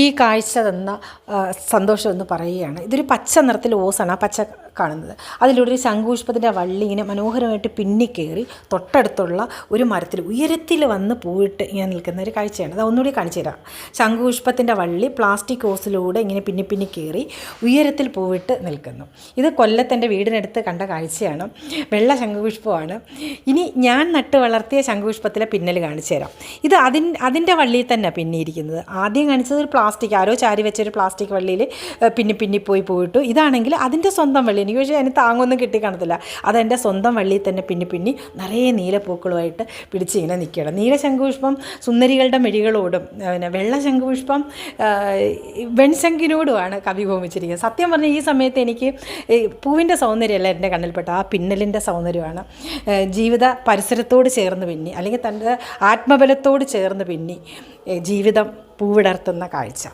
ഈ കാഴ്ച തന്ന സന്തോഷം എന്ന് പറയുകയാണ്. ഇതൊരു പച്ച നിറത്തിൽ ഓസാണ്, ആ പച്ച കാണുന്നത്. അതിലൂടെ ഒരു ശംഖുപുഷ്പത്തിൻ്റെ വള്ളി ഇങ്ങനെ മനോഹരമായിട്ട് പിന്നിക്കയറി തൊട്ടടുത്തുള്ള ഒരു മരത്തിൽ ഉയരത്തിൽ വന്ന് പൂവിട്ട് ഇങ്ങനെ നിൽക്കുന്ന ഒരു കാഴ്ചയാണ്. അത് ഒന്നുകൂടി കാണിച്ചു തരാം. ശംഖുപുഷ്പത്തിൻ്റെ വള്ളി പ്ലാസ്റ്റിക് ഓസിലൂടെ ഇങ്ങനെ പിന്നി കയറി ഉയരത്തിൽ പൂവിട്ട് നിൽക്കുന്നു. ഇത് കൊല്ലത്തെൻ്റെ വീടിനടുത്ത് കണ്ട കാഴ്ചയാണ്. വെള്ള ശംഖുപുഷ്പമാണ്. ഇനി ഞാൻ നട്ട് വളർത്തിയ ശംഖുപുഷ്പത്തിലെ പിന്നൽ കാണിച്ചു തരാം. ഇത് അതിൻ്റെ വള്ളിയിൽ തന്നെ പിന്നിയിരിക്കുന്നത്. ആദ്യം കാണിച്ചത് ഒരു പ്ലാസ്റ്റിക്, ആരോ ചാരി വെച്ചൊരു പ്ലാസ്റ്റിക് വള്ളിയിൽ പിന്നിപ്പോയി പോയിട്ടു. ഇതാണെങ്കിൽ അതിൻ്റെ സ്വന്തം വള്ളി. എനിക്ക് പക്ഷേ അതിന് താങ്ങൊന്നും കിട്ടി കാണത്തില്ല. അതെൻ്റെ സ്വന്തം വള്ളിയിൽ തന്നെ പിന്നി നിറയെ നീലപ്പൂക്കളുമായിട്ട് പിടിച്ചിങ്ങനെ നിൽക്കുകയാണ്. നീല ശംഖുപുഷ്പം സുന്ദരികളുടെ മിഴികളോടും പിന്നെ വെള്ള ശംഖുപുഷ്പം വെൺശംഖിനോടുമാണ് കവി ഉപമിച്ചിരിക്കുന്നത്. സത്യം പറഞ്ഞാൽ ഈ സമയത്ത് എനിക്ക് പൂവിൻ്റെ സൗന്ദര്യമല്ല എൻ്റെ കണ്ണിൽപ്പെട്ട, ആ പിന്നലിൻ്റെ സൗന്ദര്യമാണ്. ജീവിത പരിസരത്തോട് ചേർന്ന് പിന്നി, അല്ലെങ്കിൽ തൻ്റെ ആത്മബലത്തോട് ചേർന്ന് പിന്നി ജീവിതം പൂവിടർത്തുന്ന കാഴ്ച.